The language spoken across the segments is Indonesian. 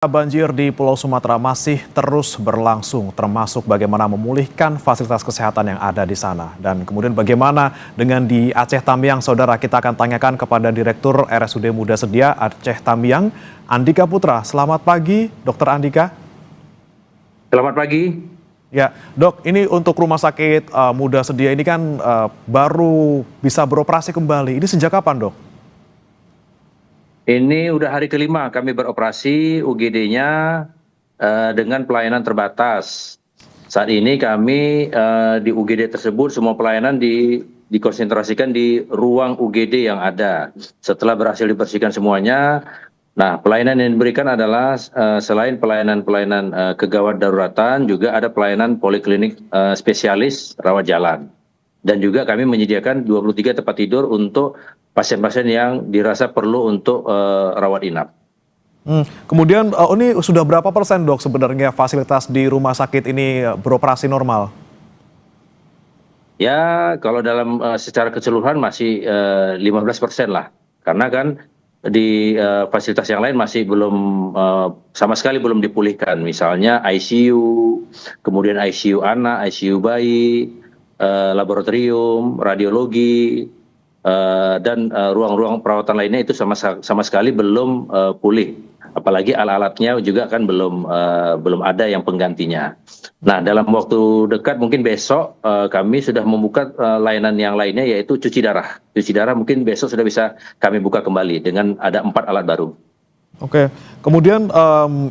Banjir di Pulau Sumatera masih terus berlangsung, termasuk bagaimana memulihkan fasilitas kesehatan yang ada di sana. Dan kemudian bagaimana dengan di Aceh Tamiang, saudara, kita akan tanyakan kepada Direktur RSUD Muda Sedia Aceh Tamiang, Andika Putra. Selamat pagi, Dokter Andika. Selamat pagi. Ya, Dok, ini untuk Rumah Sakit Muda Sedia ini kan baru bisa beroperasi kembali. Ini sejak kapan, Dok? Ini udah hari kelima kami beroperasi UGD-nya dengan pelayanan terbatas. Saat ini kami di UGD tersebut semua pelayanan dikonsentrasikan di ruang UGD yang ada. Setelah berhasil dibersihkan semuanya, nah pelayanan yang diberikan adalah selain pelayanan kegawat daruratan, juga ada pelayanan poliklinik spesialis rawat jalan. Dan juga kami menyediakan 23 tempat tidur untuk pasien-pasien yang dirasa perlu untuk rawat inap. Kemudian ini sudah berapa persen, Dok, sebenarnya fasilitas di rumah sakit ini beroperasi normal? Ya, kalau dalam secara keseluruhan masih 15% lah. Karena kan di fasilitas yang lain masih belum sama sekali belum dipulihkan. Misalnya ICU, kemudian ICU anak, ICU bayi, laboratorium, radiologi, dan ruang-ruang perawatan lainnya itu sama sekali belum pulih. Apalagi alat-alatnya juga kan belum ada yang penggantinya. Nah, dalam waktu dekat mungkin besok kami sudah membuka layanan yang lainnya, yaitu cuci darah. Cuci darah mungkin besok sudah bisa kami buka kembali dengan ada 4 alat baru. Oke, kemudian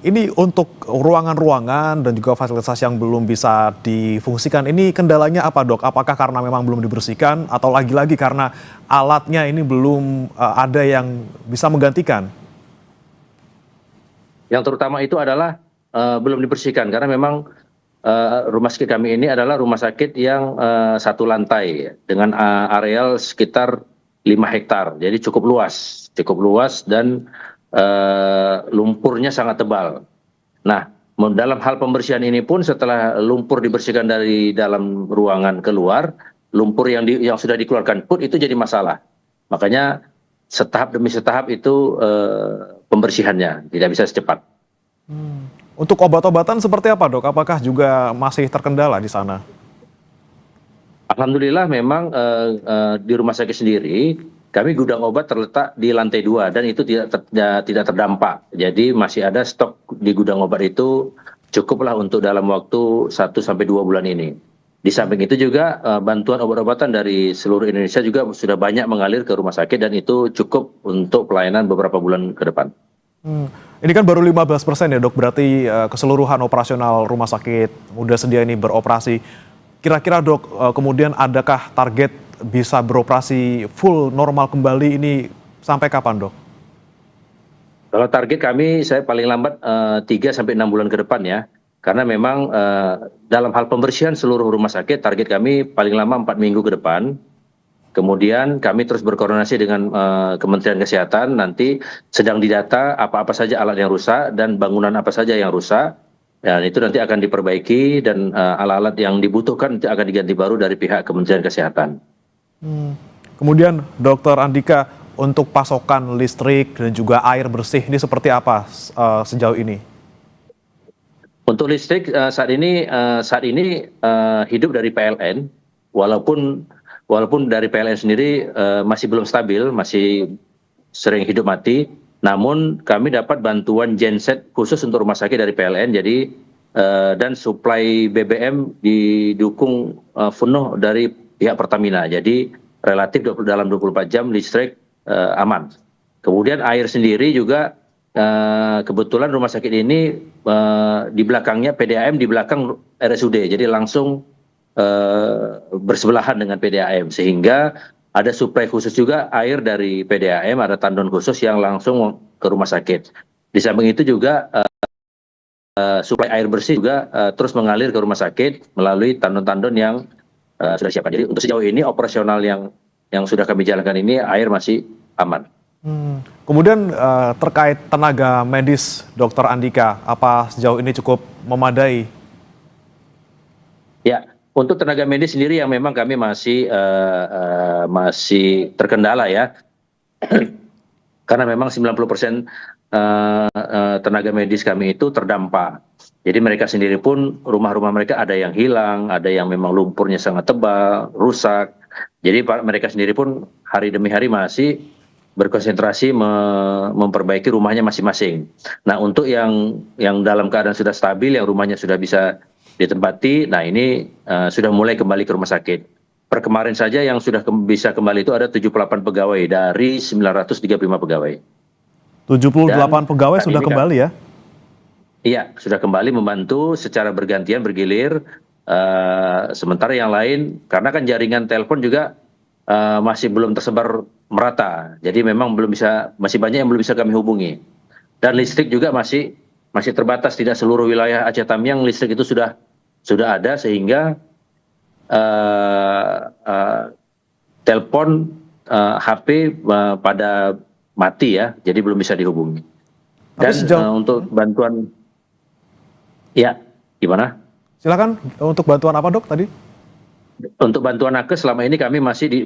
ini untuk ruangan-ruangan dan juga fasilitas yang belum bisa difungsikan, ini kendalanya apa, Dok? Apakah karena memang belum dibersihkan atau lagi-lagi karena alatnya ini belum ada yang bisa menggantikan? Yang terutama itu adalah belum dibersihkan karena memang rumah sakit kami ini adalah rumah sakit yang satu lantai dengan areal sekitar 5 hektar, jadi cukup luas dan lumpurnya sangat tebal. Nah, dalam hal pembersihan ini pun setelah lumpur dibersihkan dari dalam ruangan keluar, lumpur yang sudah dikeluarkan pun itu jadi masalah. Makanya setahap demi setahap itu pembersihannya tidak bisa secepat. Untuk obat-obatan seperti apa, Dok? Apakah juga masih terkendala di sana? Alhamdulillah memang di rumah sakit sendiri kami gudang obat terletak di lantai 2 dan itu tidak terdampak. Jadi masih ada stok di gudang obat itu cukuplah untuk dalam waktu 1 sampai 2 bulan ini. Di samping itu juga bantuan obat-obatan dari seluruh Indonesia juga sudah banyak mengalir ke rumah sakit dan itu cukup untuk pelayanan beberapa bulan ke depan. Ini kan baru 15% ya, Dok, berarti keseluruhan operasional Rumah Sakit Muda Sedia ini beroperasi. Kira-kira, Dok, kemudian adakah target bisa beroperasi full normal kembali ini sampai kapan, Dok? Kalau target kami, saya paling lambat 3 sampai 6 bulan ke depan ya. Karena memang dalam hal pembersihan seluruh rumah sakit, target kami paling lama 4 minggu ke depan. Kemudian kami terus berkoordinasi dengan Kementerian Kesehatan, nanti sedang didata apa-apa saja alat yang rusak dan bangunan apa saja yang rusak. Dan itu nanti akan diperbaiki dan alat-alat yang dibutuhkan itu akan diganti baru dari pihak Kementerian Kesehatan. Kemudian, Dokter Andika, untuk pasokan listrik dan juga air bersih ini seperti apa sejauh ini? Untuk listrik saat ini hidup dari PLN, walaupun dari PLN sendiri masih belum stabil, masih sering hidup mati. Namun kami dapat bantuan genset khusus untuk rumah sakit dari PLN, jadi dan suplai BBM didukung penuh dari pihak Pertamina. Jadi relatif dalam 24 jam listrik aman. Kemudian air sendiri juga kebetulan rumah sakit ini di belakangnya PDAM, di belakang RSUD, jadi langsung bersebelahan dengan PDAM, sehingga ada suplai khusus juga air dari PDAM, ada tandon khusus yang langsung ke rumah sakit. Di samping itu juga suplai air bersih juga terus mengalir ke rumah sakit melalui tandon-tandon yang sudah siapkan. Jadi untuk sejauh ini operasional yang sudah kami jalankan ini air masih aman. Kemudian terkait tenaga medis, Dokter Andika, apa sejauh ini cukup memadai? Ya, untuk tenaga medis sendiri yang memang kami masih terkendala ya, karena memang 90% tenaga medis kami itu terdampak. Jadi mereka sendiri pun rumah-rumah mereka ada yang hilang, ada yang memang lumpurnya sangat tebal, rusak. Jadi mereka sendiri pun hari demi hari masih berkonsentrasi memperbaiki rumahnya masing-masing. Nah, untuk yang dalam keadaan sudah stabil, yang rumahnya sudah bisa ditempati, nah ini sudah mulai kembali ke rumah sakit. Per kemarin saja yang sudah bisa kembali itu ada 78 pegawai dari 935 pegawai. 78 Dan pegawai saat sudah ini kembali ya? iya, sudah kembali membantu secara bergantian bergilir. Sementara yang lain, karena kan jaringan telepon juga masih belum tersebar merata. Jadi memang masih banyak yang belum bisa kami hubungi. Dan listrik juga masih terbatas, tidak seluruh wilayah Aceh Tamiang listrik itu sudah ada, sehingga telepon, HP pada mati ya, jadi belum bisa dihubungi. Tapi Dan untuk bantuan, ya gimana? silakan, untuk bantuan apa dok tadi? Untuk bantuan nakes selama ini kami masih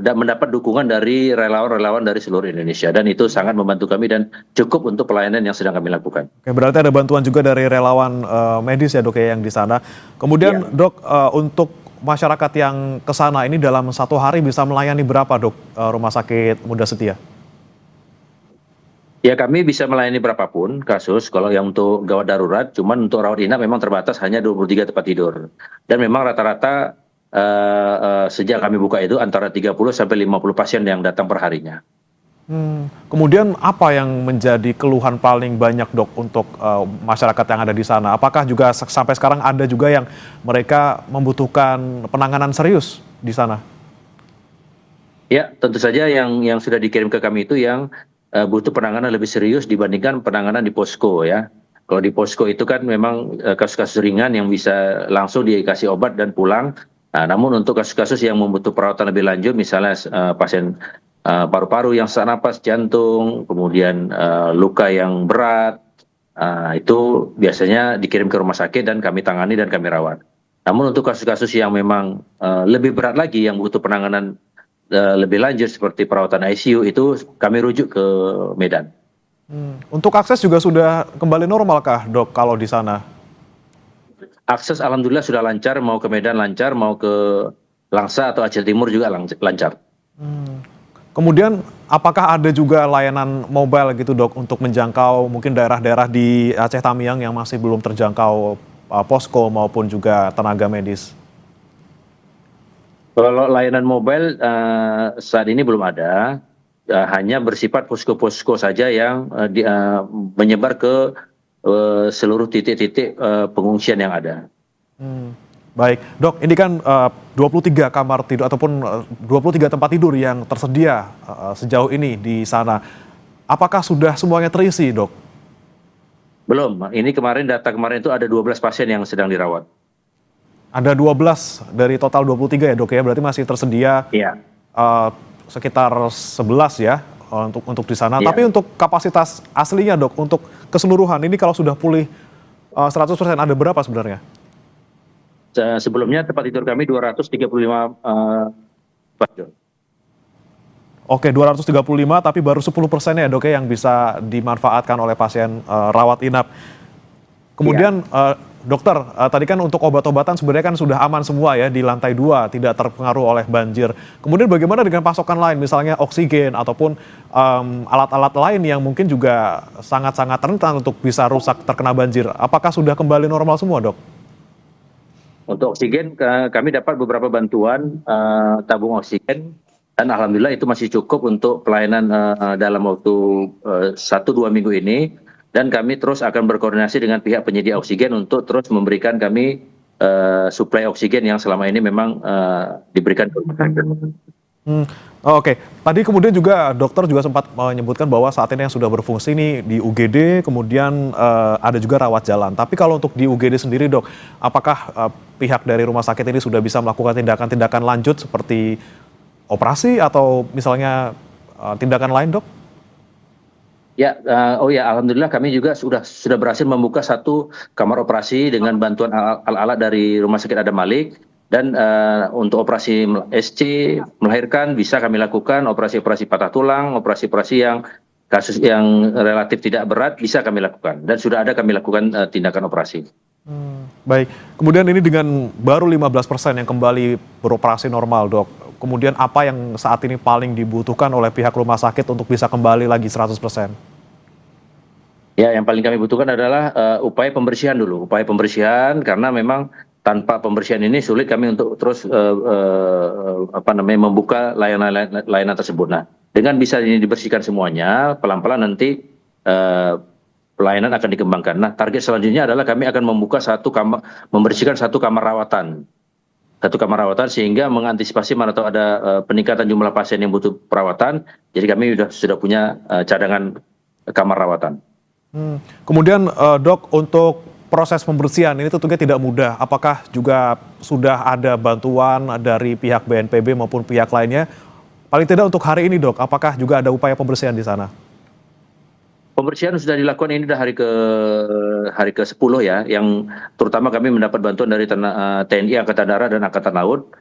mendapat dukungan dari relawan-relawan dari seluruh Indonesia, dan itu sangat membantu kami dan cukup untuk pelayanan yang sedang kami lakukan. Oke, berarti ada bantuan juga dari relawan medis ya dok ya yang di sana. Kemudian dok, untuk masyarakat yang ke sana ini dalam satu hari bisa melayani berapa dok Rumah Sakit Muda Setia? Ya, kami bisa melayani berapapun kasus kalau yang untuk gawat darurat, cuman untuk rawat inap memang terbatas hanya 23 tempat tidur. Dan memang rata-rata sejak kami buka itu antara 30 sampai 50 pasien yang datang per harinya. Kemudian apa yang menjadi keluhan paling banyak dok untuk masyarakat yang ada di sana? Apakah juga sampai sekarang ada juga yang mereka membutuhkan penanganan serius di sana? Ya, tentu saja yang sudah dikirim ke kami itu yang butuh penanganan lebih serius dibandingkan penanganan di posko ya. Kalau di posko itu kan memang kasus-kasus ringan yang bisa langsung dikasih obat dan pulang. Nah, namun untuk kasus-kasus yang membutuhkan perawatan lebih lanjut, misalnya pasien paru-paru yang sesak napas, jantung, kemudian luka yang berat, itu biasanya dikirim ke rumah sakit dan kami tangani dan kami rawat. Namun untuk kasus-kasus yang memang lebih berat lagi, yang butuh penanganan lebih lanjut seperti perawatan ICU, itu kami rujuk ke Medan. Untuk akses juga sudah kembali normal kah dok kalau di sana? Akses alhamdulillah sudah lancar, mau ke Medan lancar, mau ke Langsa atau Aceh Timur juga lancar. Kemudian apakah ada juga layanan mobile gitu dok untuk menjangkau mungkin daerah-daerah di Aceh Tamiang yang masih belum terjangkau posko maupun juga tenaga medis? Kalau layanan mobile saat ini belum ada, hanya bersifat posko-posko saja yang menyebar ke seluruh titik-titik pengungsian yang ada. Baik, dok, ini kan 23 kamar tidur ataupun 23 tempat tidur yang tersedia sejauh ini di sana. Apakah sudah semuanya terisi, dok? Belum, ini data kemarin itu ada 12 pasien yang sedang dirawat. Ada 12 dari total 23 ya, dok ya, berarti masih tersedia Iya. sekitar 11 ya untuk di sana. Iya. Tapi untuk kapasitas aslinya, dok, untuk keseluruhan ini kalau sudah pulih 100% ada berapa sebenarnya? Sebelumnya tempat tidur kami 235 pasien. Oke, 235 tapi baru 10% ya dok ya yang bisa dimanfaatkan oleh pasien rawat inap. Kemudian dokter, tadi kan untuk obat-obatan sebenarnya kan sudah aman semua ya di lantai 2, tidak terpengaruh oleh banjir. Kemudian bagaimana dengan pasokan lain, misalnya oksigen ataupun alat-alat lain yang mungkin juga sangat-sangat rentan untuk bisa rusak terkena banjir. Apakah sudah kembali normal semua dok? Untuk oksigen kami dapat beberapa bantuan tabung oksigen, dan alhamdulillah itu masih cukup untuk pelayanan dalam waktu 1-2 minggu ini, dan kami terus akan berkoordinasi dengan pihak penyedia oksigen untuk terus memberikan kami suplai oksigen yang selama ini memang diberikan ke rumah sakit. Oke, tadi kemudian juga dokter juga sempat menyebutkan bahwa saat ini yang sudah berfungsi ini di UGD, kemudian ada juga rawat jalan. Tapi kalau untuk di UGD sendiri dok, apakah pihak dari rumah sakit ini sudah bisa melakukan tindakan-tindakan lanjut seperti operasi atau misalnya tindakan lain dok? Ya, alhamdulillah kami juga sudah berhasil membuka satu kamar operasi dengan bantuan alat-alat dari Rumah Sakit Adam Malik. Dan untuk operasi SC melahirkan bisa kami lakukan, operasi-operasi patah tulang, operasi-operasi yang kasus yang relatif tidak berat bisa kami lakukan dan sudah ada kami lakukan tindakan operasi. Baik, kemudian ini dengan baru 15% yang kembali beroperasi normal, Dok. Kemudian apa yang saat ini paling dibutuhkan oleh pihak rumah sakit untuk bisa kembali lagi 100%? Ya, yang paling kami butuhkan adalah upaya pembersihan dulu, upaya pembersihan karena memang tanpa pembersihan ini sulit kami untuk terus membuka layanan tersebut. Nah, dengan bisa ini dibersihkan semuanya, pelan-pelan nanti pelayanan akan dikembangkan. Nah, target selanjutnya adalah kami akan membersihkan satu kamar rawatan. Satu kamar rawatan sehingga mengantisipasi mana tahu ada peningkatan jumlah pasien yang butuh perawatan. Jadi kami sudah punya cadangan kamar rawatan. Kemudian Dok, untuk proses pembersihan ini tentunya tidak mudah. Apakah juga sudah ada bantuan dari pihak BNPB maupun pihak lainnya? Paling tidak untuk hari ini, Dok, apakah juga ada upaya pembersihan di sana? Pembersihan sudah dilakukan ini sudah hari ke-10 ya, yang terutama kami mendapat bantuan dari TNI Angkatan Darat dan Angkatan Laut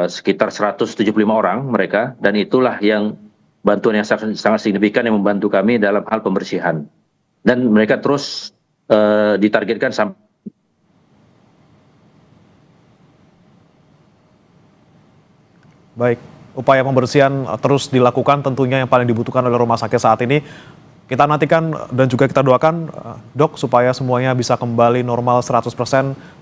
sekitar 175 orang mereka, dan itulah yang bantuan yang sangat signifikan yang membantu kami dalam hal pembersihan. Dan mereka terus ditargetkan sampai. Baik, upaya pembersihan terus dilakukan tentunya yang paling dibutuhkan oleh rumah sakit saat ini. Kita nantikan dan juga kita doakan, Dok, supaya semuanya bisa kembali normal 100%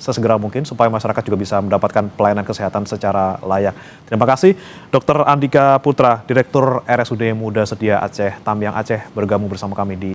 sesegera mungkin, supaya masyarakat juga bisa mendapatkan pelayanan kesehatan secara layak. Terima kasih, Dr. Andika Putra, Direktur RSUD Muda Sedia Aceh Tamiang Aceh, bergabung bersama kami di